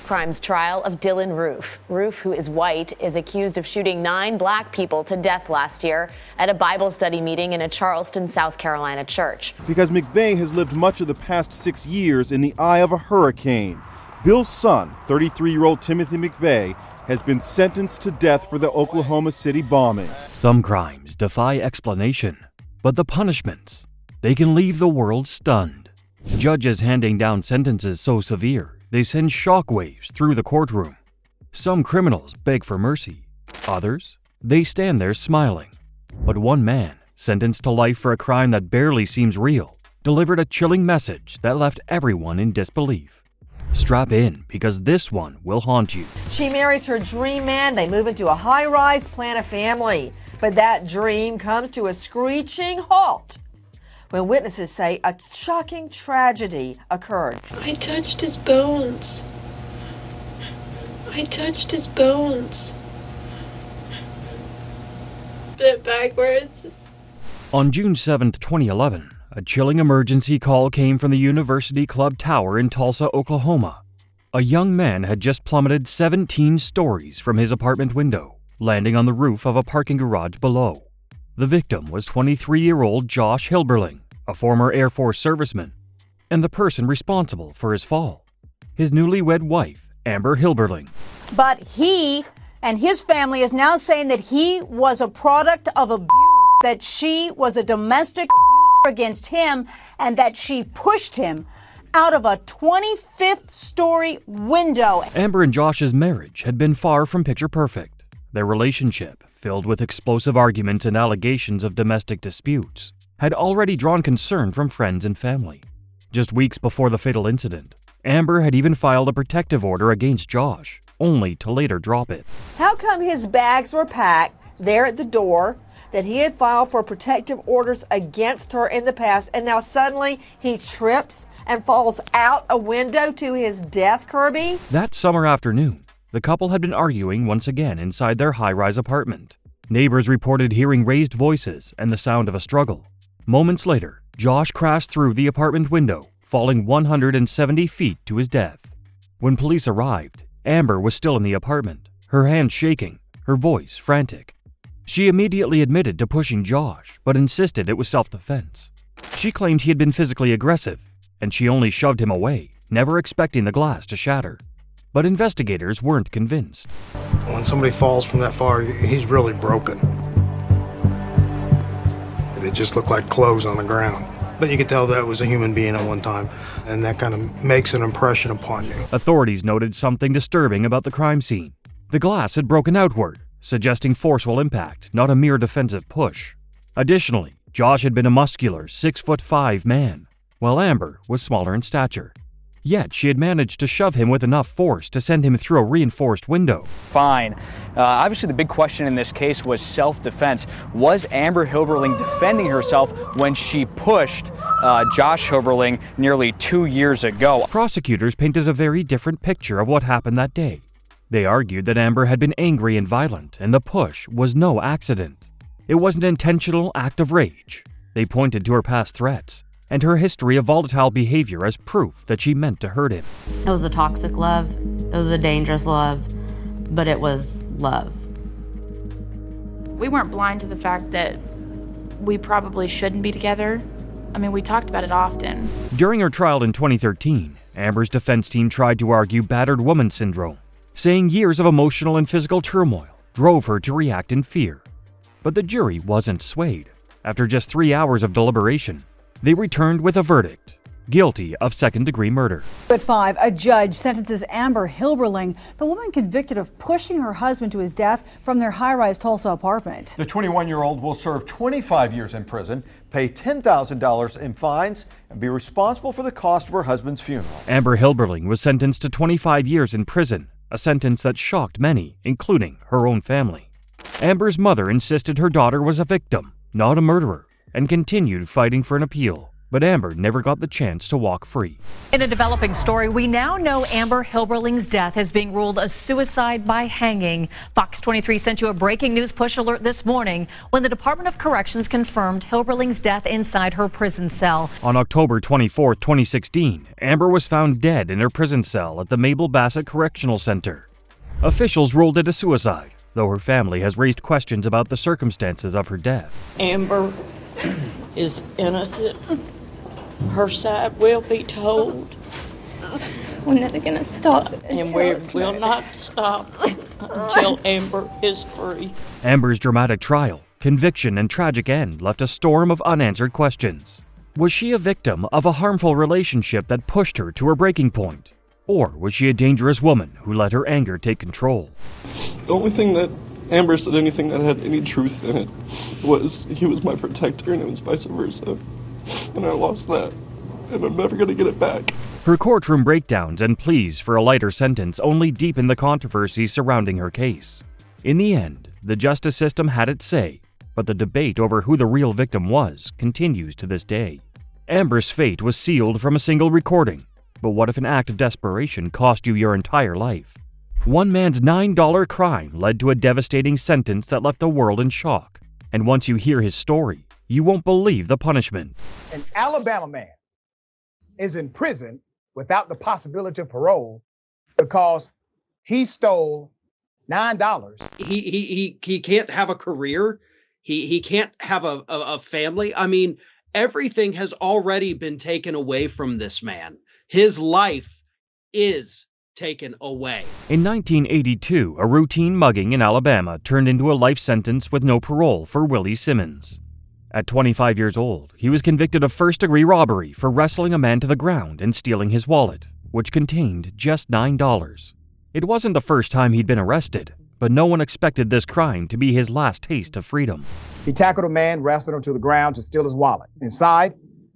crimes trial of Dylan Roof. Roof, who is white, is accused of shooting 9 black people to death last year at a Bible study meeting in a Charleston, South Carolina church. Because McVeigh has lived much of the past 6 years in the eye of a hurricane. Bill's son, 33-year-old Timothy McVeigh, has been sentenced to death for the Oklahoma City bombing. Some crimes defy explanation, but the punishments, they can leave the world stunned. Judges handing down sentences so severe, they send shockwaves through the courtroom. Some criminals beg for mercy. Others, they stand there smiling. But one man, sentenced to life for a crime that barely seems real, delivered a chilling message that left everyone in disbelief. Strap in, because this one will haunt you. She marries her dream man. They move into a high-rise, plant a family. But that dream comes to a screeching halt when witnesses say a shocking tragedy occurred. I touched his bones. I touched his bones. Bit backwards. On June 7, 2011, a chilling emergency call came from the University Club Tower in Tulsa, Oklahoma. A young man had just plummeted 17 stories from his apartment window, landing on the roof of a parking garage below. The victim was 23-year-old Josh Hilberling, a former Air Force serviceman, and the person responsible for his fall, his newlywed wife, Amber Hilberling. But he and his family is now saying that he was a product of abuse, that she was a domestic abuser against him, and that she pushed him out of a 25th story window. Amber and Josh's marriage had been far from picture perfect. Their relationship, filled with explosive arguments and allegations of domestic disputes, had already drawn concern from friends and family. Just weeks before the fatal incident, Amber had even filed a protective order against Josh, only to later drop it. How come his bags were packed there at the door, that he had filed for protective orders against her in the past, and now suddenly he trips and falls out a window to his death, Kirby? That summer afternoon, the couple had been arguing once again inside their high-rise apartment. Neighbors reported hearing raised voices and the sound of a struggle. Moments later, Josh crashed through the apartment window, falling 170 feet to his death. When police arrived, Amber was still in the apartment, her hands shaking, her voice frantic. She immediately admitted to pushing Josh, but insisted it was self-defense. She claimed he had been physically aggressive, and she only shoved him away, never expecting the glass to shatter. But investigators weren't convinced. When somebody falls from that far, he's really broken. It just looked like clothes on the ground. But you could tell that was a human being at one time, and that kind of makes an impression upon you. Authorities noted something disturbing about the crime scene. The glass had broken outward, suggesting forceful impact, not a mere defensive push. Additionally, Josh had been a muscular 6'5" man, while Amber was smaller in stature. Yet she had managed to shove him with enough force to send him through a reinforced window. Fine. Obviously, the big question in this case was self-defense. Was Amber Hilberling defending herself when she pushed Josh Hilberling nearly 2 years ago? Prosecutors painted a very different picture of what happened that day. They argued that Amber had been angry and violent, and the push was no accident. It was an intentional act of rage. They pointed to her past threats and her history of volatile behavior as proof that she meant to hurt him. It was a toxic love. It was a dangerous love, but it was love. We weren't blind to the fact that we probably shouldn't be together. I mean, we talked about it often. During her trial in 2013, Amber's defense team tried to argue battered woman syndrome, saying years of emotional and physical turmoil drove her to react in fear. But the jury wasn't swayed. After just 3 hours of deliberation, they returned with a verdict: guilty of second-degree murder. At 5, a judge sentences Amber Hilberling, the woman convicted of pushing her husband to his death from their high-rise Tulsa apartment. The 21-year-old will serve 25 years in prison, pay $10,000 in fines, and be responsible for the cost of her husband's funeral. Amber Hilberling was sentenced to 25 years in prison, a sentence that shocked many, including her own family. Amber's mother insisted her daughter was a victim, not a murderer, and continued fighting for an appeal. But Amber never got the chance to walk free. In a developing story, we now know Amber Hilberling's death is being ruled a suicide by hanging. Fox 23 sent you a breaking news push alert this morning when the Department of Corrections confirmed Hilberling's death inside her prison cell. On October 24, 2016, Amber was found dead in her prison cell at the Mabel Bassett Correctional Center. Officials ruled it a suicide, though her family has raised questions about the circumstances of her death. Amber is innocent. Her side will be told. We're never going to stop. And we will not stop until Amber is free. Amber's dramatic trial, conviction, and tragic end left a storm of unanswered questions. Was she a victim of a harmful relationship that pushed her to her breaking point? Or was she a dangerous woman who let her anger take control? The only thing that Amber said anything that had any truth in it was he was my protector, and it was vice versa. And I lost that, and I'm never going to get it back. Her courtroom breakdowns and pleas for a lighter sentence only deepened the controversy surrounding her case. In the end, the justice system had its say, but the debate over who the real victim was continues to this day. Amber's fate was sealed from a single recording, but what if an act of desperation cost you your entire life? One man's $9 crime led to a devastating sentence that left the world in shock. And once you hear his story, you won't believe the punishment. An Alabama man is in prison without the possibility of parole because he stole $9. He can't have a career. He can't have a family. I mean, everything has already been taken away from this man. His life is taken away. In 1982, a routine mugging in Alabama turned into a life sentence with no parole for Willie Simmons. At 25 years old, he was convicted of first-degree robbery for wrestling a man to the ground and stealing his wallet, which contained just $9. It wasn't the first time he'd been arrested, but no one expected this crime to be his last taste of freedom. He tackled a man, wrestled him to the ground to steal his wallet. Inside,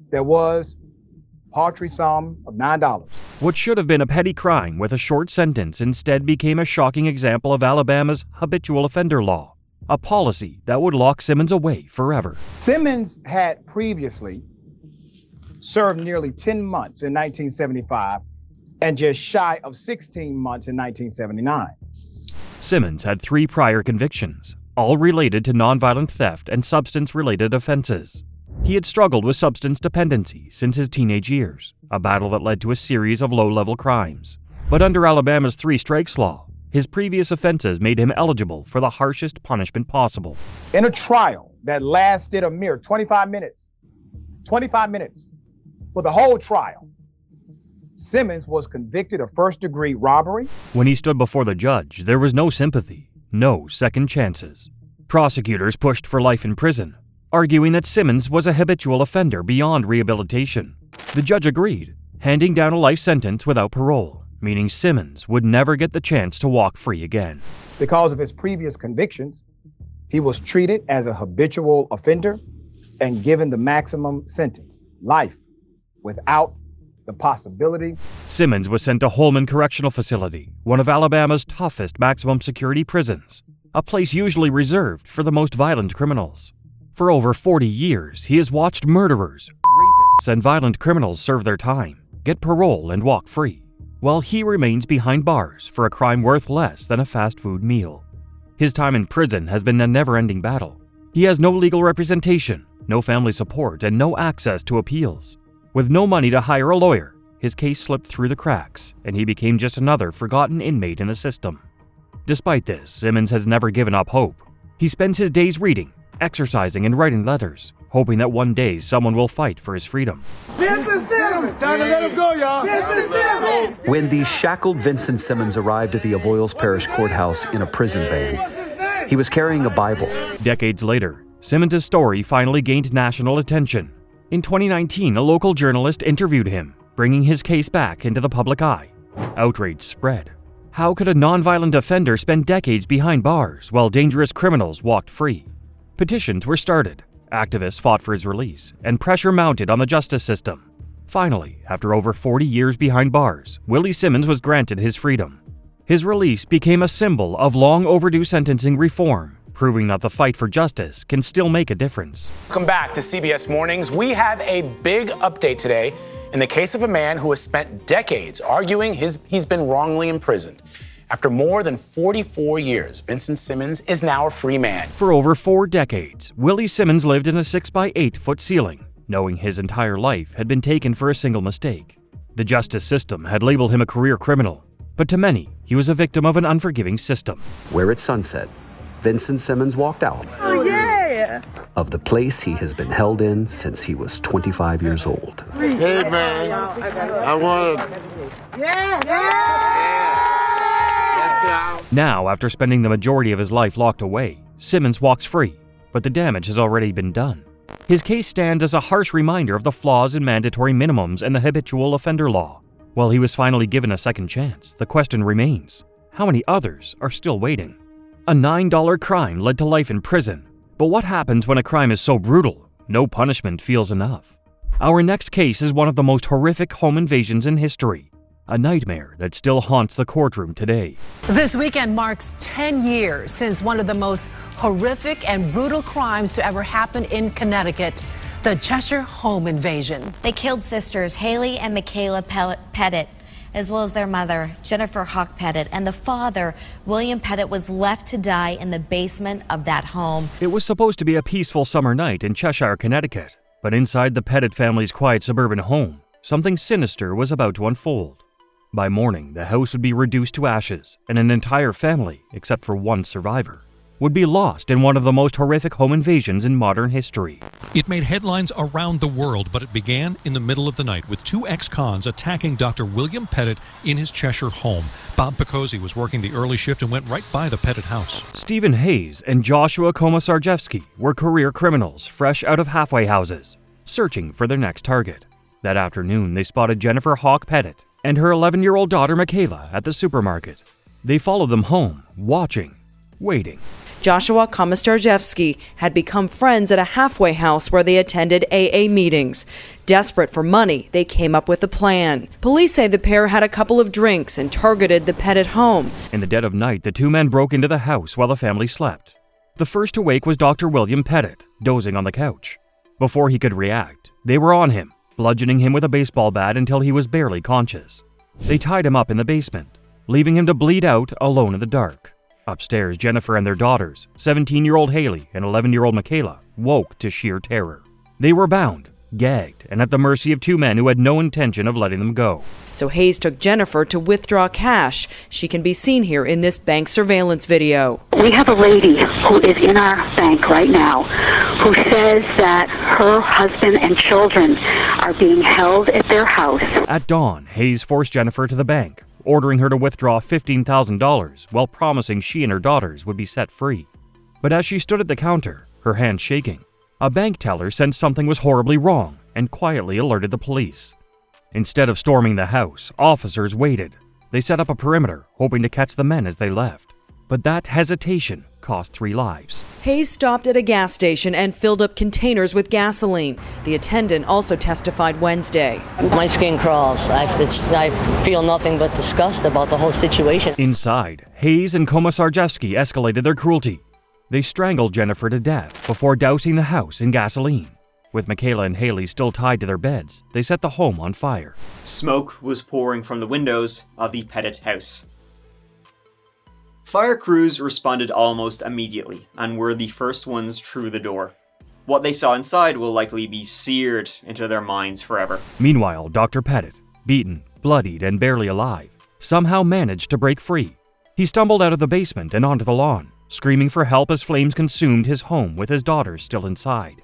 there was a paltry sum of $9. What should have been a petty crime with a short sentence instead became a shocking example of Alabama's habitual offender law, a policy that would lock Simmons away forever. Simmons had previously served nearly 10 months in 1975 and just shy of 16 months in 1979. Simmons had 3 prior convictions, all related to nonviolent theft and substance-related offenses. He had struggled with substance dependency since his teenage years, a battle that led to a series of low-level crimes. But under Alabama's 3 strikes law, his previous offenses made him eligible for the harshest punishment possible. In a trial that lasted a mere 25 minutes for the whole trial, Simmons was convicted of first-degree robbery. When he stood before the judge, there was no sympathy, no second chances. Prosecutors pushed for life in prison, arguing that Simmons was a habitual offender beyond rehabilitation. The judge agreed, handing down a life sentence without parole, meaning Simmons would never get the chance to walk free again. Because of his previous convictions, he was treated as a habitual offender and given the maximum sentence, life, without the possibility. Simmons was sent to Holman Correctional Facility, one of Alabama's toughest maximum security prisons, a place usually reserved for the most violent criminals. For over 40 years, he has watched murderers, rapists, and violent criminals serve their time, get parole, and walk free, while he remains behind bars for a crime worth less than a fast food meal. His time in prison has been a never-ending battle. He has no legal representation, no family support, and no access to appeals. With no money to hire a lawyer, his case slipped through the cracks, and he became just another forgotten inmate in the system. Despite this, Simmons has never given up hope. He spends his days reading, exercising, and writing letters, hoping that one day someone will fight for his freedom. Vincent Simmons! Time to let him go, y'all! Vincent Simmons! When the shackled Vincent Simmons arrived at the Avoyelles Parish Courthouse in a prison van, he was carrying a Bible. Decades later, Simmons' story finally gained national attention. In 2019, a local journalist interviewed him, bringing his case back into the public eye. Outrage spread. How could a nonviolent offender spend decades behind bars while dangerous criminals walked free? Petitions were started, activists fought for his release, and pressure mounted on the justice system. Finally, after over 40 years behind bars, Willie Simmons was granted his freedom. His release became a symbol of long overdue sentencing reform proving that the fight for justice can still make a difference. Welcome back to CBS Mornings. We have a big update today in the case of a man who has spent decades arguing he's been wrongly imprisoned. After more than 44 years, Vincent Simmons is now a free man. For over 4 decades, Willie Simmons lived in a 6-by-8-foot ceiling, knowing his entire life had been taken for a single mistake. The justice system had labeled him a career criminal, but to many, he was a victim of an unforgiving system. Where at sunset, Vincent Simmons walked out of the place he has been held in since he was 25 years old. Hey, man, I want Now, after spending the majority of his life locked away, Simmons walks free, but the damage has already been done. His case stands as a harsh reminder of the flaws in mandatory minimums and the habitual offender law. While he was finally given a second chance, the question remains, how many others are still waiting? A $9 crime led to life in prison, but what happens when a crime is so brutal, no punishment feels enough? Our next case is one of the most horrific home invasions in history, a nightmare that still haunts the courtroom today. This weekend marks 10 years since one of the most horrific and brutal crimes to ever happen in Connecticut, the Cheshire home invasion. They killed sisters Haley and Michaela Pettit, as well as their mother, Jennifer Hawk Pettit, and the father, William Pettit, was left to die in the basement of that home. It was supposed to be a peaceful summer night in Cheshire, Connecticut, but inside the Pettit family's quiet suburban home, something sinister was about to unfold. By morning, the house would be reduced to ashes, and an entire family, except for one survivor, would be lost in one of the most horrific home invasions in modern history. It made headlines around the world, but it began in the middle of the night with 2 ex-cons attacking Dr. William Pettit in his Cheshire home. Bob Picozzi was working the early shift and went right by the Pettit house. Stephen Hayes and Joshua Komisarjevsky were career criminals fresh out of halfway houses, searching for their next target. That afternoon, they spotted Jennifer Hawk Pettit and her 11-year-old daughter Michaela at the supermarket. They followed them home, watching, waiting. Joshua Komisarjevsky had become friends at a halfway house where they attended AA meetings. Desperate for money, they came up with a plan. Police say the pair had a couple of drinks and targeted the Pettit home. In the dead of night, the 2 men broke into the house while the family slept. The first to wake was Dr. William Pettit, dozing on the couch. Before he could react, they were on him, bludgeoning him with a baseball bat until he was barely conscious. They tied him up in the basement, leaving him to bleed out alone in the dark. Upstairs, Jennifer and their daughters, 17-year-old Haley and 11-year-old Michaela, woke to sheer terror. They were bound, gagged, and at the mercy of 2 men who had no intention of letting them go. So Hayes took Jennifer to withdraw cash. She can be seen here in this bank surveillance video. We have a lady who is in our bank right now who says that her husband and children are being held at their house. At dawn, Hayes forced Jennifer to the bank, ordering her to withdraw $15,000 while promising she and her daughters would be set free. But as she stood at the counter, her hands shaking, a bank teller sensed something was horribly wrong and quietly alerted the police. Instead of storming the house, officers waited. They set up a perimeter, hoping to catch the men as they left. But that hesitation cost 3 lives. Hayes stopped at a gas station and filled up containers with gasoline. The attendant also testified Wednesday. My skin crawls. I feel nothing but disgust about the whole situation. Inside, Hayes and Komisarjevsky escalated their cruelty. They strangled Jennifer to death before dousing the house in gasoline. With Michaela and Haley still tied to their beds, they set the home on fire. Smoke was pouring from the windows of the Pettit house. Fire crews responded almost immediately and were the first ones through the door. What they saw inside will likely be seared into their minds forever. Meanwhile, Dr. Pettit, beaten, bloodied, and barely alive, somehow managed to break free. He stumbled out of the basement and onto the lawn, screaming for help as flames consumed his home with his daughters still inside.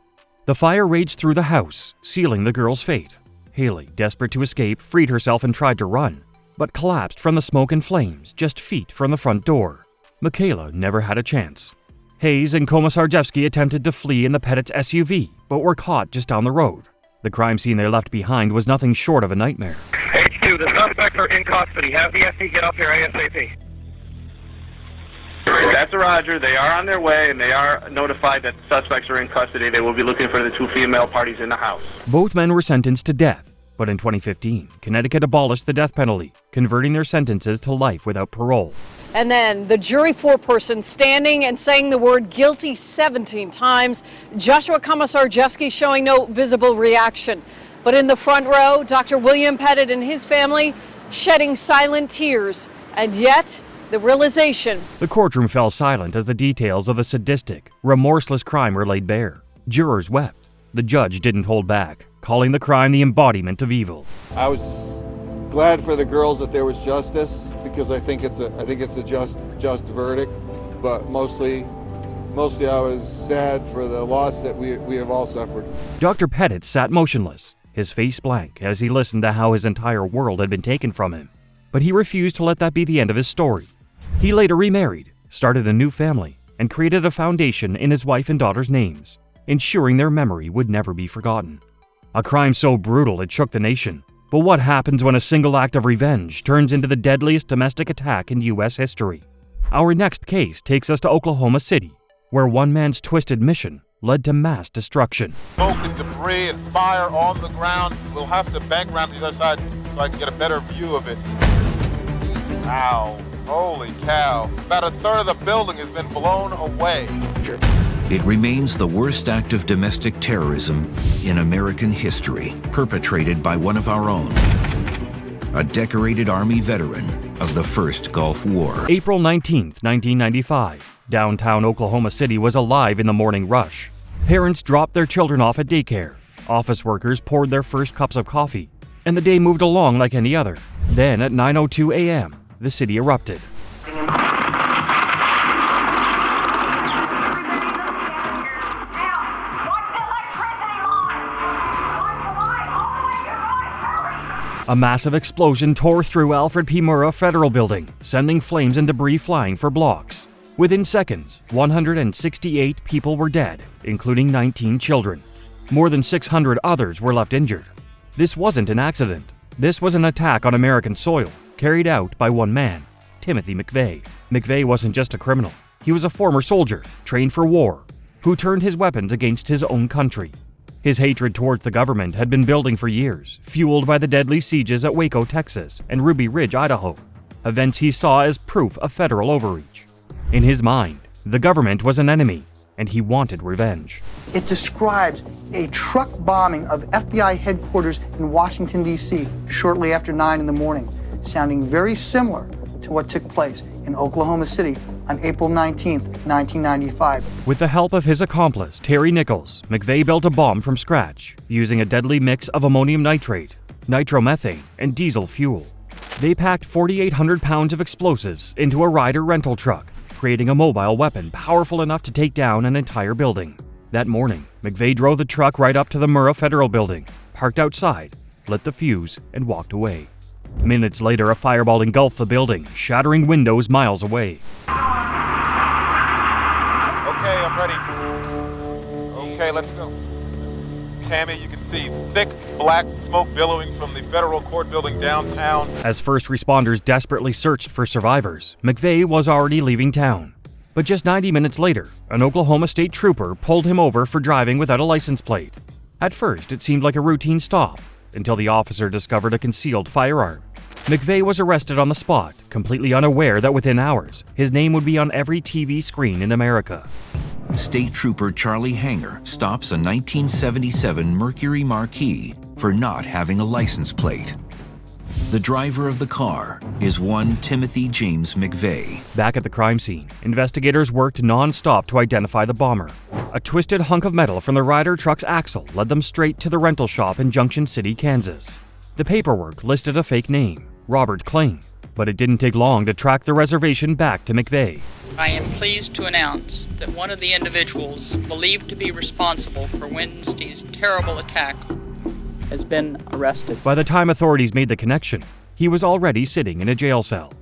The fire raged through the house, sealing the girl's fate. Haley, desperate to escape, freed herself and tried to run, but collapsed from the smoke and flames just feet from the front door. Michaela never had a chance. Hayes and Komisarjevsky attempted to flee in the Pettit's SUV, but were caught just down the road. The crime scene they left behind was nothing short of a nightmare. H2, the suspects are in custody. Have the SC get up here ASAP. That's a roger. They are on their way, and they are notified that the suspects are in custody. They will be looking for the 2 female parties in the house. Both men were sentenced to death, But in 2015, Connecticut abolished the death penalty, converting their sentences to life without parole. And then the jury foreperson standing and saying the word guilty 17 times. Joshua Komisarjevsky showing no visible reaction. But in the front row, Dr. William Pettit and his family shedding silent tears. And yet, the realization. The courtroom fell silent as the details of the sadistic, remorseless crime were laid bare. Jurors wept. The judge didn't hold back, calling the crime the embodiment of evil. I was glad for the girls that there was justice, because I think it's a just verdict. But mostly I was sad for the loss that we have all suffered. Dr. Pettit sat motionless, his face blank, as he listened to how his entire world had been taken from him. But he refused to let that be the end of his story. He later remarried, started a new family, and created a foundation in his wife and daughter's names, ensuring their memory would never be forgotten. A crime so brutal it shook the nation. But what happens when a single act of revenge turns into the deadliest domestic attack in U.S. history? Our next case takes us to Oklahoma City, where one man's twisted mission led to mass destruction. Smoke and debris and fire on the ground. We'll have to bank around to the other side so I can get a better view of it. Ow. Holy cow. About a third of the building has been blown away. It remains the worst act of domestic terrorism in American history, perpetrated by one of our own, a decorated Army veteran of the First Gulf War. April 19, 1995. Downtown Oklahoma City was alive in the morning rush. Parents dropped their children off at daycare. Office workers poured their first cups of coffee, and the day moved along like any other. Then at 9:02 a.m., the city erupted. A massive explosion tore through Alfred P. Murrah Federal Building, sending flames and debris flying for blocks. Within seconds, 168 people were dead, including 19 children. More than 600 others were left injured. This wasn't an accident. This was an attack on American soil, carried out by one man, Timothy McVeigh. McVeigh wasn't just a criminal. He was a former soldier, trained for war, who turned his weapons against his own country. His hatred towards the government had been building for years, fueled by the deadly sieges at Waco, Texas, and Ruby Ridge, Idaho, events he saw as proof of federal overreach. In his mind, the government was an enemy, and he wanted revenge. It describes a truck bombing of FBI headquarters in Washington, D.C. shortly after 9 in the morning, sounding very similar to what took place in Oklahoma City on April 19, 1995. With the help of his accomplice, Terry Nichols, McVeigh built a bomb from scratch, using a deadly mix of ammonium nitrate, nitromethane, and diesel fuel. They packed 4,800 pounds of explosives into a Ryder rental truck, creating a mobile weapon powerful enough to take down an entire building. That morning, McVeigh drove the truck right up to the Murrah Federal Building, parked outside, lit the fuse, and walked away. Minutes later, a fireball engulfed the building, shattering windows miles away. Okay, I'm ready. Okay, let's go. Tammy, you can see thick black smoke billowing from the federal court building downtown. As first responders desperately searched for survivors, McVeigh was already leaving town. But just 90 minutes later, an Oklahoma State trooper pulled him over for driving without a license plate. At first, it seemed like a routine stop, until the officer discovered a concealed firearm. McVeigh was arrested on the spot, completely unaware that within hours, his name would be on every TV screen in America. State Trooper Charlie Hanger stops a 1977 Mercury Marquis for not having a license plate. The driver of the car is one Timothy James McVeigh. Back at the crime scene, investigators worked non-stop to identify the bomber. A twisted hunk of metal from the Ryder truck's axle led them straight to the rental shop in Junction City, Kansas. The paperwork listed a fake name, Robert Kling, but it didn't take long to track the reservation back to McVeigh. I am pleased to announce that one of the individuals believed to be responsible for Wednesday's terrible attack has been arrested. By the time authorities made the connection, he was already sitting in a jail cell.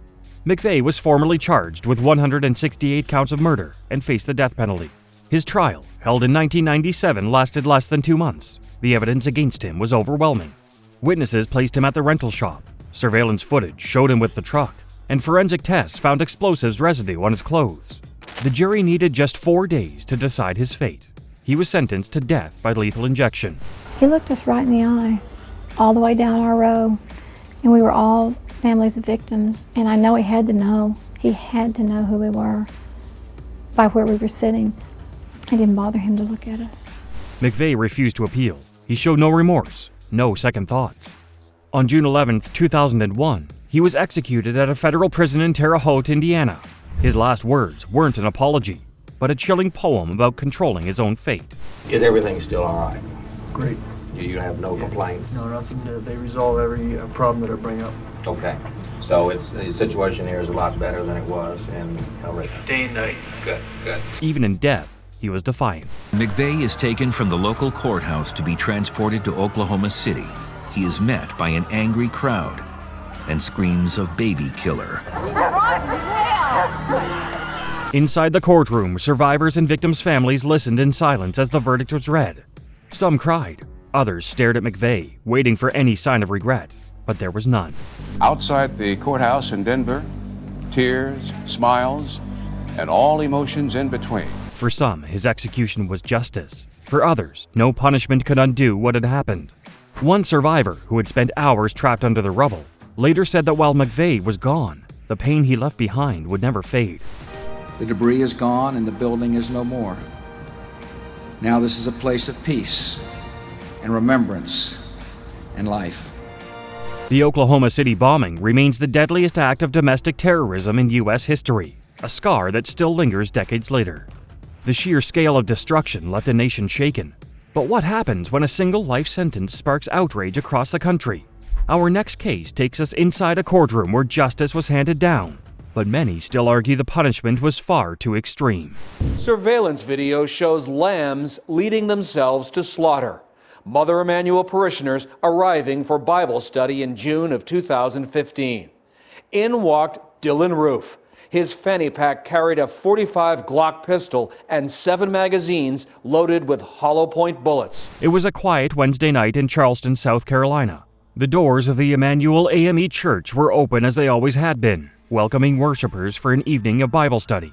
McVeigh was formally charged with 168 counts of murder and faced the death penalty. His trial, held in 1997, lasted less than 2 months. The evidence against him was overwhelming. Witnesses placed him at the rental shop. Surveillance footage showed him with the truck, and forensic tests found explosives residue on his clothes. The jury needed just 4 days to decide his fate. He was sentenced to death by lethal injection. He looked us right in the eye all the way down our row, and we were all families of victims. And I know he had to know. He had to know who we were by where we were sitting. It didn't bother him to look at us. McVeigh refused to appeal. He showed no remorse, no second thoughts. On June 11, 2001, he was executed at a federal prison in Terre Haute, Indiana. His last words weren't an apology, but a chilling poem about controlling his own fate. Is everything still all right? Great. You have no complaints? No, nothing. They resolve every problem that I bring up. Okay. So the situation here is a lot better than it was in Hilberling. Day and night. Good, good. Even in death, he was defiant. McVeigh is taken from the local courthouse to be transported to Oklahoma City. He is met by an angry crowd and screams of baby killer. Inside the courtroom, survivors and victims' families listened in silence as the verdict was read. Some cried, others stared at McVeigh, waiting for any sign of regret, but there was none. Outside the courthouse in Denver, tears, smiles, and all emotions in between. For some, his execution was justice. For others, no punishment could undo what had happened. One survivor, who had spent hours trapped under the rubble, later said that while McVeigh was gone, the pain he left behind would never fade. The debris is gone and the building is no more. Now this is a place of peace and remembrance and life. The Oklahoma City bombing remains the deadliest act of domestic terrorism in U.S. history, a scar that still lingers decades later. The sheer scale of destruction left the nation shaken. But what happens when a single life sentence sparks outrage across the country? Our next case takes us inside a courtroom where justice was handed down, but many still argue the punishment was far too extreme. Surveillance video shows lambs leading themselves to slaughter. Mother Emanuel parishioners arriving for Bible study in June of 2015. In walked Dylan Roof. His fanny pack carried a .45 Glock pistol and 7 magazines loaded with hollow point bullets. It was a quiet Wednesday night in Charleston, South Carolina. The doors of the Emmanuel AME Church were open as they always had been, welcoming worshipers for an evening of Bible study.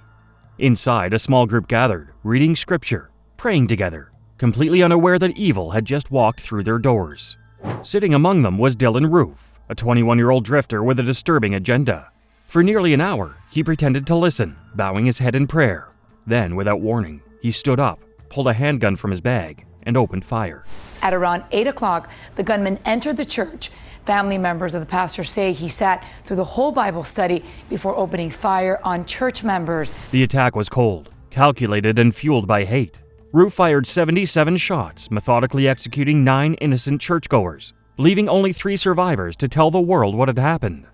Inside, a small group gathered, reading scripture, praying together, completely unaware that evil had just walked through their doors. Sitting among them was Dylan Roof, a 21-year-old drifter with a disturbing agenda. For nearly an hour, he pretended to listen, bowing his head in prayer. Then, without warning, he stood up, pulled a handgun from his bag, and opened fire. At around 8 o'clock, the gunman entered the church. Family members of the pastor say he sat through the whole Bible study before opening fire on church members. The attack was cold, calculated, and fueled by hate. Roof fired 77 shots, methodically executing 9 innocent churchgoers, leaving only 3 survivors to tell the world what had happened.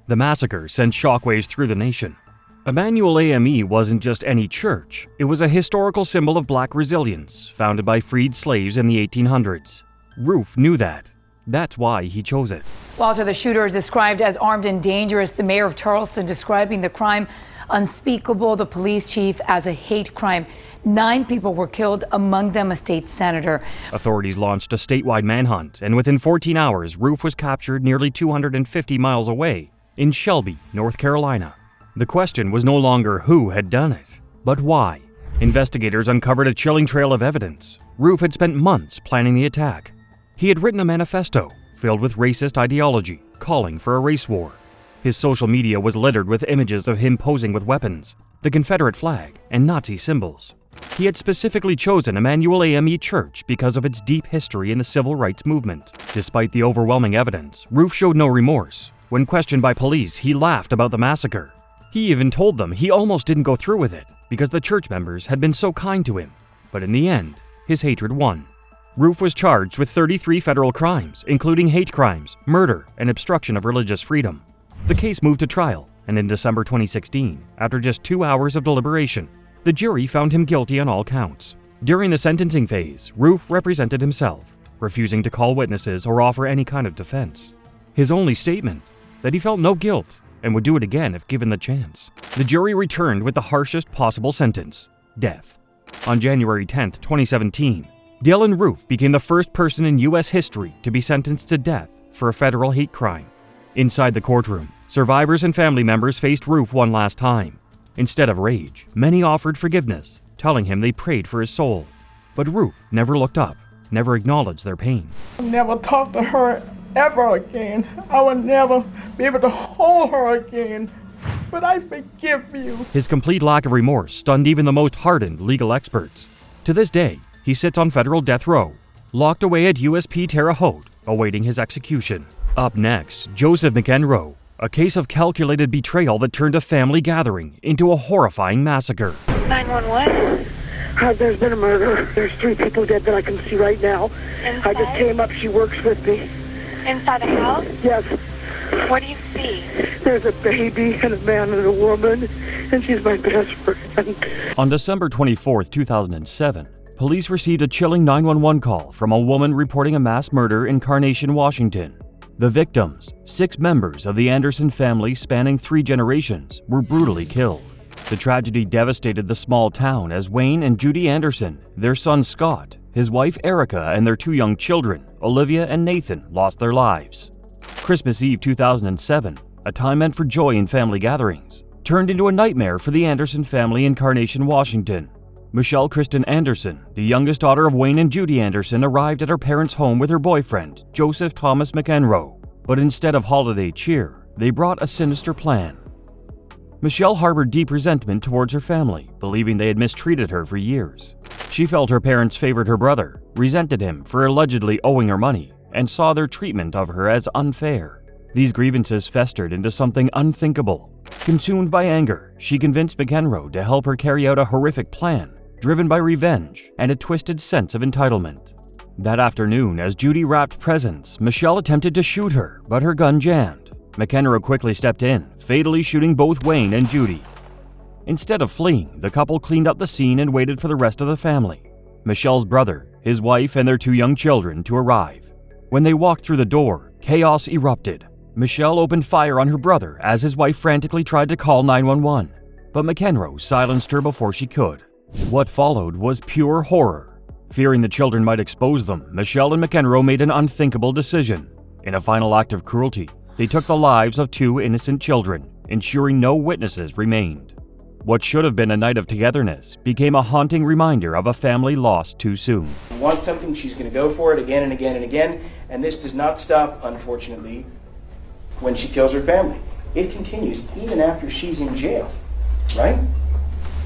The massacre sent shockwaves through the nation. Emmanuel AME wasn't just any church, it was a historical symbol of black resilience, founded by freed slaves in the 1800s. Roof knew that. That's why he chose it. Walter, the shooter is described as armed and dangerous. The mayor of Charleston describing the crime unspeakable, the police chief as a hate crime. 9 people were killed, among them a state senator. Authorities launched a statewide manhunt, and within 14 hours, Roof was captured nearly 250 miles away in Shelby, North Carolina. The question was no longer who had done it, but why. Investigators uncovered a chilling trail of evidence. Roof had spent months planning the attack. He had written a manifesto filled with racist ideology, calling for a race war. His social media was littered with images of him posing with weapons, the Confederate flag, and Nazi symbols. He had specifically chosen Emmanuel AME Church because of its deep history in the civil rights movement. Despite the overwhelming evidence, Roof showed no remorse. When questioned by police, he laughed about the massacre. He even told them he almost didn't go through with it because the church members had been so kind to him. But in the end, his hatred won. Roof was charged with 33 federal crimes, including hate crimes, murder, and obstruction of religious freedom. The case moved to trial, and in December 2016, after just 2 hours of deliberation, the jury found him guilty on all counts. During the sentencing phase, Roof represented himself, refusing to call witnesses or offer any kind of defense. His only statement, that he felt no guilt and would do it again if given the chance. The jury returned with the harshest possible sentence, death. On January 10, 2017, Dylan Roof became the first person in U.S. history to be sentenced to death for a federal hate crime. Inside the courtroom, survivors and family members faced Roof one last time. Instead of rage, many offered forgiveness, telling him they prayed for his soul. But Roof never looked up, never acknowledged their pain. I never talked to her ever again. I will never be able to hold her again. But I forgive you. His complete lack of remorse stunned even the most hardened legal experts. To this day, he sits on federal death row, locked away at USP Terre Haute, awaiting his execution. Up next, Joseph McEnroe, a case of calculated betrayal that turned a family gathering into a horrifying massacre. 911? There's been a murder. There's 3 people dead that I can see right now. Inside? I just came up. She works with me. Inside the house? Yes. What do you see? There's a baby and a man and a woman, and she's my best friend. On December 24, 2007, police received a chilling 911 call from a woman reporting a mass murder in Carnation, Washington. The victims, 6 members of the Anderson family spanning 3 generations, were brutally killed. The tragedy devastated the small town as Wayne and Judy Anderson, their son Scott, his wife Erica, and their 2 young children, Olivia and Nathan, lost their lives. Christmas Eve 2007, a time meant for joy in family gatherings, turned into a nightmare for the Anderson family in Carnation, Washington. Michelle Kristen Anderson, the youngest daughter of Wayne and Judy Anderson, arrived at her parents' home with her boyfriend, Joseph Thomas McEnroe. But instead of holiday cheer, they brought a sinister plan. Michelle harbored deep resentment towards her family, believing they had mistreated her for years. She felt her parents favored her brother, resented him for allegedly owing her money, and saw their treatment of her as unfair. These grievances festered into something unthinkable. Consumed by anger, she convinced McEnroe to help her carry out a horrific plan, driven by revenge and a twisted sense of entitlement. That afternoon, as Judy wrapped presents, Michelle attempted to shoot her, but her gun jammed. McEnroe quickly stepped in, fatally shooting both Wayne and Judy. Instead of fleeing, the couple cleaned up the scene and waited for the rest of the family, Michelle's brother, his wife, and their 2 young children, to arrive. When they walked through the door, chaos erupted. Michelle opened fire on her brother as his wife frantically tried to call 911, but McEnroe silenced her before she could. What followed was pure horror. Fearing the children might expose them, Michelle and McEnroe made an unthinkable decision. In a final act of cruelty, they took the lives of 2 innocent children, ensuring no witnesses remained. What should have been a night of togetherness became a haunting reminder of a family lost too soon. Wants something, she's going to go for it again and again and again, and this does not stop, unfortunately, when she kills her family. It continues even after she's in jail, right?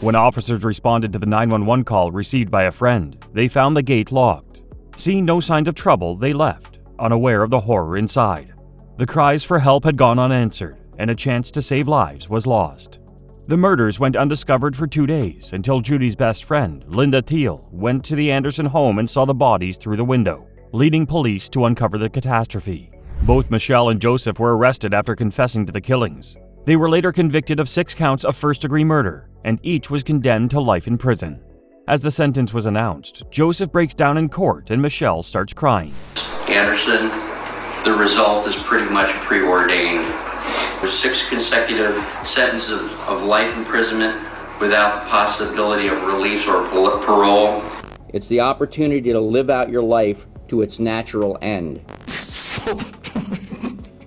When officers responded to the 911 call received by a friend, they found the gate locked. Seeing no signs of trouble, they left, unaware of the horror inside. The cries for help had gone unanswered, and a chance to save lives was lost. The murders went undiscovered for 2 days until Judy's best friend, Linda Thiel, went to the Anderson home and saw the bodies through the window, leading police to uncover the catastrophe. Both Michelle and Joseph were arrested after confessing to the killings. They were later convicted of 6 counts of first-degree murder, and each was condemned to life in prison. As the sentence was announced, Joseph breaks down in court and Michelle starts crying. Anderson, the result is pretty much preordained. With 6 consecutive sentences of life imprisonment without the possibility of release or parole. It's the opportunity to live out your life to its natural end.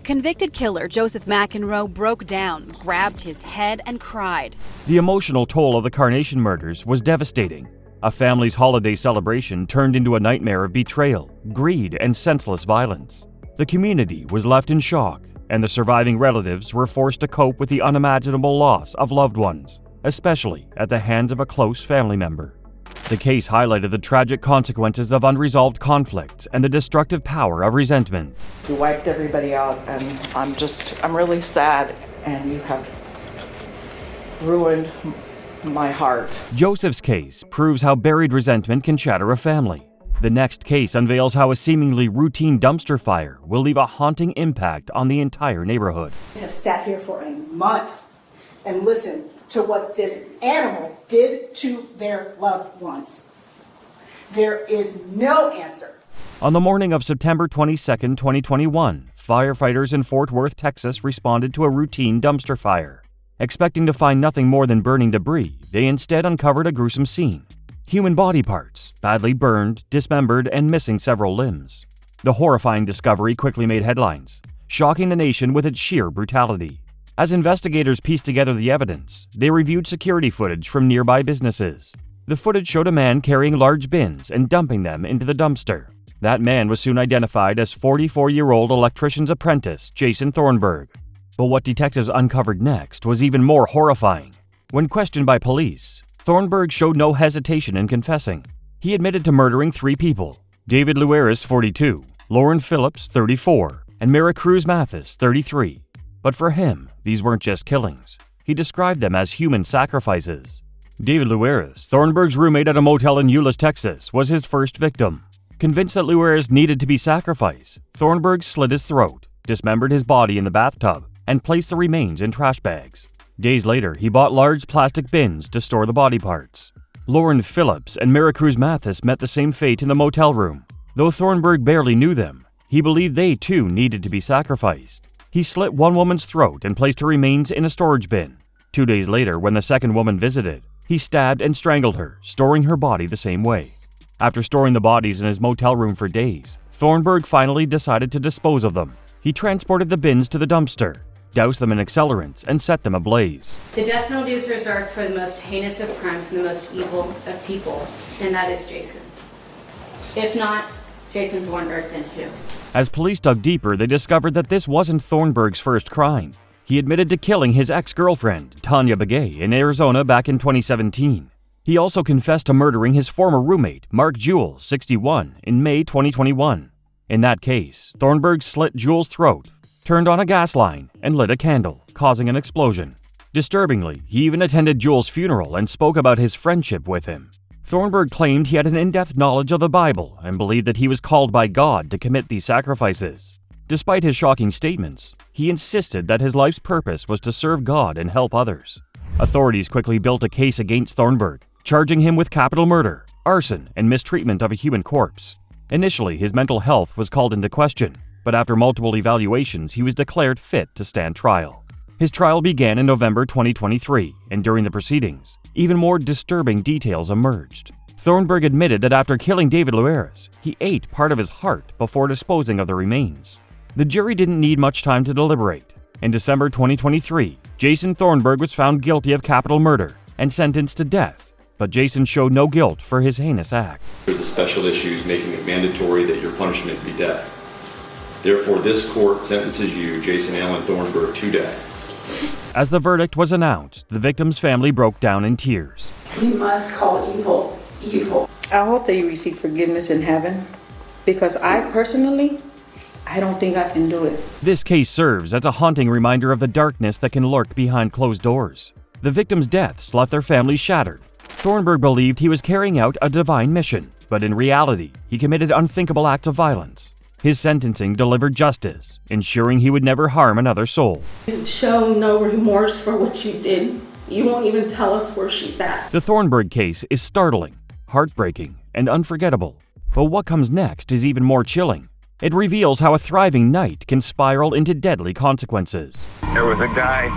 Convicted killer Joseph McEnroe broke down, grabbed his head, and cried. The emotional toll of the Carnation murders was devastating. A family's holiday celebration turned into a nightmare of betrayal, greed, and senseless violence. The community was left in shock, and the surviving relatives were forced to cope with the unimaginable loss of loved ones, especially at the hands of a close family member. The case highlighted the tragic consequences of unresolved conflicts and the destructive power of resentment. You wiped everybody out, and I'm really sad, and you have ruined my heart. Joseph's case proves how buried resentment can shatter a family. The next case unveils how a seemingly routine dumpster fire will leave a haunting impact on the entire neighborhood. I have sat here for a month and listened to what this animal did to their loved ones. There is no answer. On the morning of September 22, 2021, firefighters in Fort Worth, Texas responded to a routine dumpster fire. Expecting to find nothing more than burning debris, they instead uncovered a gruesome scene. Human body parts, badly burned, dismembered, and missing several limbs. The horrifying discovery quickly made headlines, shocking the nation with its sheer brutality. As investigators pieced together the evidence, they reviewed security footage from nearby businesses. The footage showed a man carrying large bins and dumping them into the dumpster. That man was soon identified as 44-year-old electrician's apprentice Jason Thornberg. But what detectives uncovered next was even more horrifying. When questioned by police, Thornberg showed no hesitation in confessing. He admitted to murdering 3 people: David Lueris, 42, Lauren Phillips, 34, and Maricruz Mathis, 33. But for him, these weren't just killings. He described them as human sacrifices. David Lueris, Thornberg's roommate at a motel in Euless, Texas, was his first victim. Convinced that Lueris needed to be sacrificed, Thornberg slit his throat, dismembered his body in the bathtub, and placed the remains in trash bags. Days later, he bought large plastic bins to store the body parts. Lauren Phillips and Maricruz Mathis met the same fate in the motel room. Though Thornberg barely knew them, he believed they too needed to be sacrificed. He slit one woman's throat and placed her remains in a storage bin. 2 days later, when the second woman visited, he stabbed and strangled her, storing her body the same way. After storing the bodies in his motel room for days, Thornberg finally decided to dispose of them. He transported the bins to the dumpster, doused them in accelerants, and set them ablaze. The death penalty is reserved for the most heinous of crimes and the most evil of people, and that is Jason. If not Jason Thornberg, then who? As police dug deeper, they discovered that this wasn't Thornberg's first crime. He admitted to killing his ex-girlfriend, Tanya Begay, in Arizona back in 2017. He also confessed to murdering his former roommate, Mark Jewell, 61, in May 2021. In that case, Thornberg slit Jewell's throat, turned on a gas line, and lit a candle, causing an explosion. Disturbingly, he even attended Jewell's funeral and spoke about his friendship with him. Thornberg claimed he had an in-depth knowledge of the Bible and believed that he was called by God to commit these sacrifices. Despite his shocking statements, he insisted that his life's purpose was to serve God and help others. Authorities quickly built a case against Thornberg, charging him with capital murder, arson, and mistreatment of a human corpse. Initially, his mental health was called into question, but after multiple evaluations, he was declared fit to stand trial. His trial began in November 2023, and during the proceedings, even more disturbing details emerged. Thornberg admitted that after killing David Lueris, he ate part of his heart before disposing of the remains. The jury didn't need much time to deliberate. In December 2023, Jason Thornberg was found guilty of capital murder and sentenced to death, but Jason showed no guilt for his heinous act. The special issues making it mandatory that your punishment be death. Therefore, this court sentences you, Jason Allen Thornberg, to death. As the verdict was announced, the victim's family broke down in tears. We must call evil, evil. I hope that you receive forgiveness in heaven, because I don't think I can do it. This case serves as a haunting reminder of the darkness that can lurk behind closed doors. The victims' deaths left their families shattered. Thornberg believed he was carrying out a divine mission, but in reality, he committed unthinkable acts of violence. His sentencing delivered justice, ensuring he would never harm another soul. Show no remorse for what you did. You won't even tell us where she's at. The Thornberg case is startling, heartbreaking, and unforgettable. But what comes next is even more chilling. It reveals how a thriving night can spiral into deadly consequences. There was a guy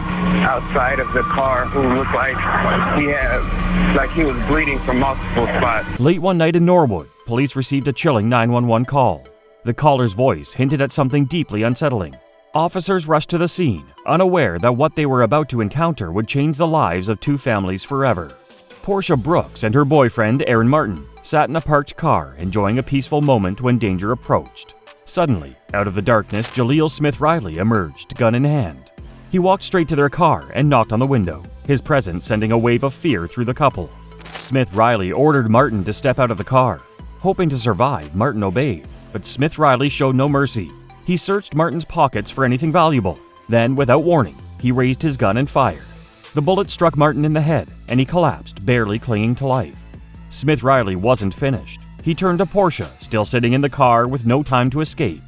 outside of the car who looked like he was bleeding from multiple spots. Late one night in Norwood, police received a chilling 911 call. The caller's voice hinted at something deeply unsettling. Officers rushed to the scene, unaware that what they were about to encounter would change the lives of 2 families forever. Portia Brooks and her boyfriend, Aaron Martin, sat in a parked car, enjoying a peaceful moment when danger approached. Suddenly, out of the darkness, Jaleel Smith Riley emerged, gun in hand. He walked straight to their car and knocked on the window, his presence sending a wave of fear through the couple. Smith Riley ordered Martin to step out of the car. Hoping to survive, Martin obeyed, but Smith Riley showed no mercy. He searched Martin's pockets for anything valuable. Then, without warning, he raised his gun and fired. The bullet struck Martin in the head, and he collapsed, barely clinging to life. Smith Riley wasn't finished. He turned to Portia, still sitting in the car with no time to escape.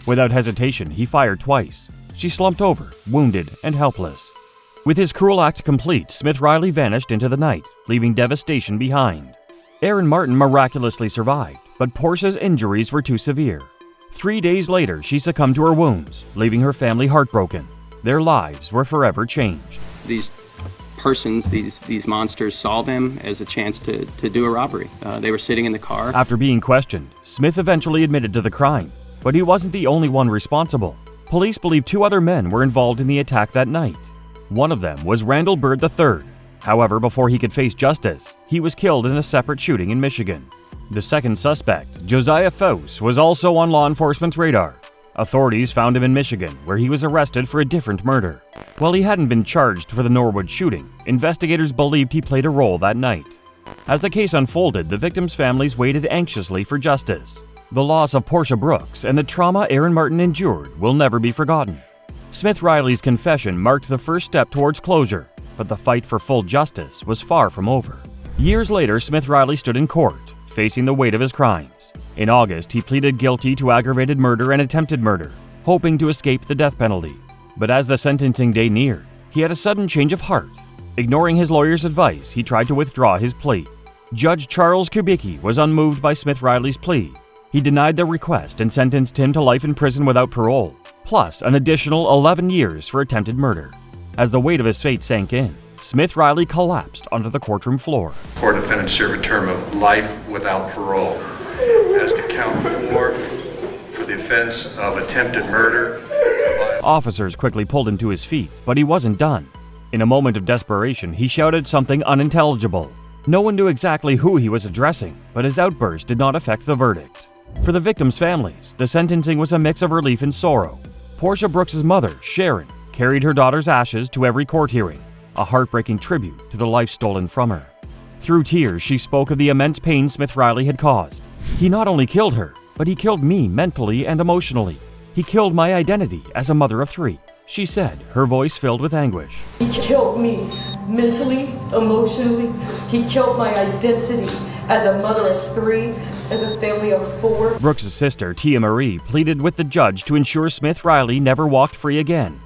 Without hesitation, he fired twice. She slumped over, wounded and helpless. With his cruel act complete, Smith Riley vanished into the night, leaving devastation behind. Aaron Martin miraculously survived, but Portia's injuries were too severe. 3 days later, she succumbed to her wounds, leaving her family heartbroken. Their lives were forever changed. These persons, these monsters, saw them as a chance to do a robbery. They were sitting in the car. After being questioned, Smith eventually admitted to the crime, but he wasn't the only one responsible. Police believe 2 other men were involved in the attack that night. One of them was Randall Byrd III. However, before he could face justice, he was killed in a separate shooting in Michigan. The second suspect, Josiah Faust, was also on law enforcement's radar. Authorities found him in Michigan, where he was arrested for a different murder. While he hadn't been charged for the Norwood shooting, investigators believed he played a role that night. As the case unfolded, the victims' families waited anxiously for justice. The loss of Portia Brooks and the trauma Aaron Martin endured will never be forgotten. Smith Riley's confession marked the first step towards closure, but the fight for full justice was far from over. Years later, Smith Riley stood in court, facing the weight of his crimes. In August, he pleaded guilty to aggravated murder and attempted murder, hoping to escape the death penalty. But as the sentencing day neared, he had a sudden change of heart. Ignoring his lawyer's advice, he tried to withdraw his plea. Judge Charles Kubicki was unmoved by Smith Riley's plea. He denied the request and sentenced him to life in prison without parole, plus an additional 11 years for attempted murder. As the weight of his fate sank in, Smith Riley collapsed onto the courtroom floor. Four defendants serve a term of life without parole. As to count 4 for the offense of attempted murder. Officers quickly pulled him to his feet, but he wasn't done. In a moment of desperation, he shouted something unintelligible. No one knew exactly who he was addressing, but his outburst did not affect the verdict. For the victims' families, the sentencing was a mix of relief and sorrow. Portia Brooks' mother, Sharon, carried her daughter's ashes to every court hearing, a heartbreaking tribute to the life stolen from her. Through tears, she spoke of the immense pain Smith Riley had caused. He not only killed her, but he killed me mentally and emotionally. He killed my identity as a mother of 3, she said, her voice filled with anguish. He killed me mentally, emotionally. He killed my identity as a mother of 3, as a family of 4. Brooks' sister, Tia Marie, pleaded with the judge to ensure Smith Riley never walked free again.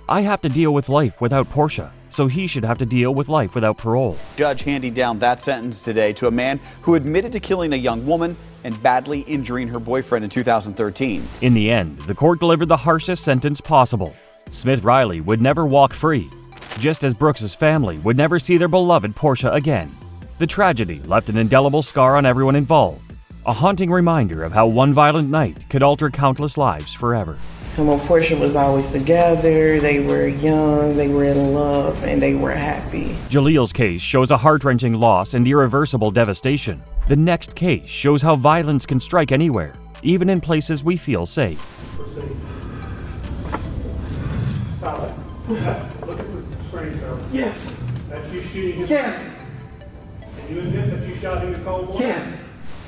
I have to deal with life without Portia, so he should have to deal with life without parole. Judge handing down that sentence today to a man who admitted to killing a young woman and badly injuring her boyfriend in 2013. In the end, the court delivered the harshest sentence possible. Smith Riley would never walk free, just as Brooks' family would never see their beloved Portia again. The tragedy left an indelible scar on everyone involved, a haunting reminder of how one violent night could alter countless lives forever. And when Portia was always together, they were young, they were in love, and they were happy. Jaleel's case shows a heart-wrenching loss and irreversible devastation. The next case shows how violence can strike anywhere, even in places we feel safe. Stop it. Look at the screen, sir. Yes. That's you shooting him? Yes. And you admit that you shot him in cold blood? Yes.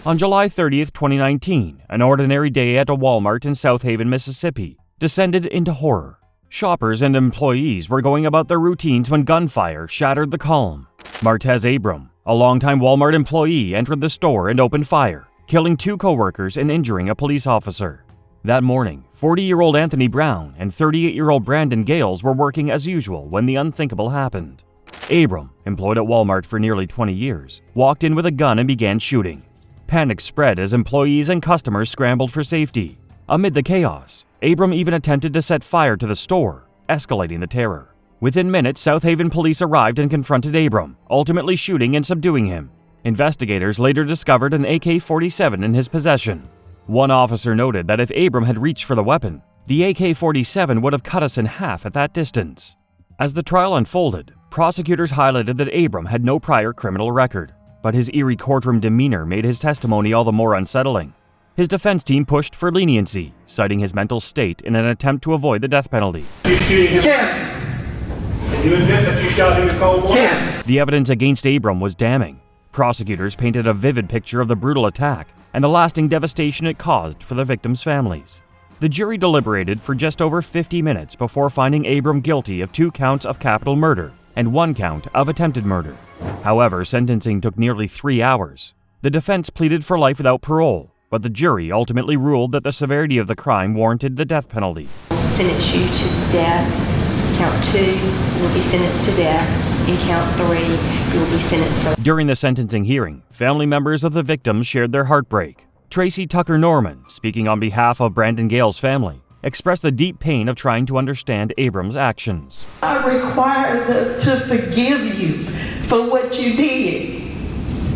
On July 30th, 2019, an ordinary day at a Walmart in South Haven, Mississippi, descended into horror. Shoppers and employees were going about their routines when gunfire shattered the calm. Martez Abram, a longtime Walmart employee, entered the store and opened fire, killing 2 coworkers and injuring a police officer. That morning, 40-year-old Anthony Brown and 38-year-old Brandon Gales were working as usual when the unthinkable happened. Abram, employed at Walmart for nearly 20 years, walked in with a gun and began shooting. Panic spread as employees and customers scrambled for safety. Amid the chaos, Abram even attempted to set fire to the store, escalating the terror. Within minutes, South Haven police arrived and confronted Abram, ultimately shooting and subduing him. Investigators later discovered an AK-47 in his possession. One officer noted that if Abram had reached for the weapon, the AK-47 would have cut us in half at that distance. As the trial unfolded, prosecutors highlighted that Abram had no prior criminal record, but his eerie courtroom demeanor made his testimony all the more unsettling. His defense team pushed for leniency, citing his mental state in an attempt to avoid the death penalty. You shooting him? Yes. And you admit that you shot him in cold blood? Yes. The evidence against Abram was damning. Prosecutors painted a vivid picture of the brutal attack and the lasting devastation it caused for the victims' families. The jury deliberated for just over 50 minutes before finding Abram guilty of 2 counts of capital murder and 1 count of attempted murder. However, sentencing took nearly 3 hours. The defense pleaded for life without parole, but the jury ultimately ruled that the severity of the crime warranted the death penalty. Sentence you to death. Count 2, you will be sentenced to death. In count 3, you will be sentenced to... During the sentencing hearing, family members of the victims shared their heartbreak. Tracy Tucker Norman, speaking on behalf of Brandon Gale's family, expressed the deep pain of trying to understand Abram's actions. God requires us to forgive you for what you did.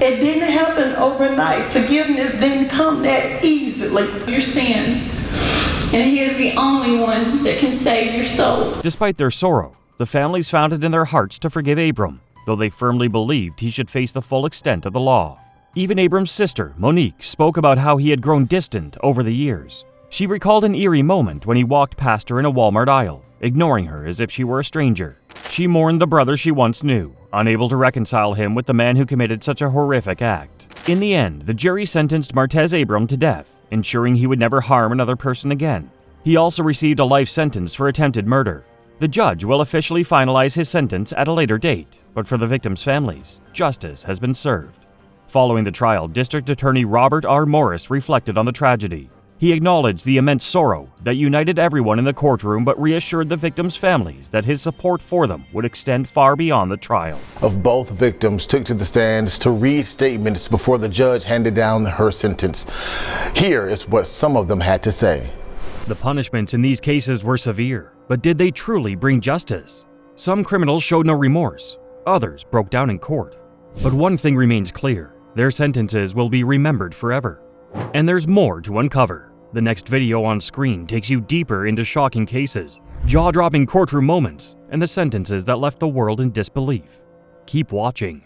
It didn't happen overnight. Forgiveness didn't come that easily. Your sins, and He is the only one that can save your soul. Despite their sorrow, the families found it in their hearts to forgive Abram, though they firmly believed he should face the full extent of the law. Even Abram's sister, Monique, spoke about how he had grown distant over the years. She recalled an eerie moment when he walked past her in a Walmart aisle, ignoring her as if she were a stranger. She mourned the brother she once knew, unable to reconcile him with the man who committed such a horrific act. In the end, the jury sentenced Martez Abram to death, ensuring he would never harm another person again. He also received a life sentence for attempted murder. The judge will officially finalize his sentence at a later date, but for the victims' families, justice has been served. Following the trial, District Attorney Robert R. Morris reflected on the tragedy. He acknowledged the immense sorrow that united everyone in the courtroom, but reassured the victims' families that his support for them would extend far beyond the trial. Of both victims took to the stands to read statements before the judge handed down her sentence. Here is what some of them had to say. The punishments in these cases were severe, but did they truly bring justice? Some criminals showed no remorse. Others broke down in court. But one thing remains clear: their sentences will be remembered forever. And there's more to uncover. The next video on screen takes you deeper into shocking cases, jaw-dropping courtroom moments, and the sentences that left the world in disbelief. Keep watching.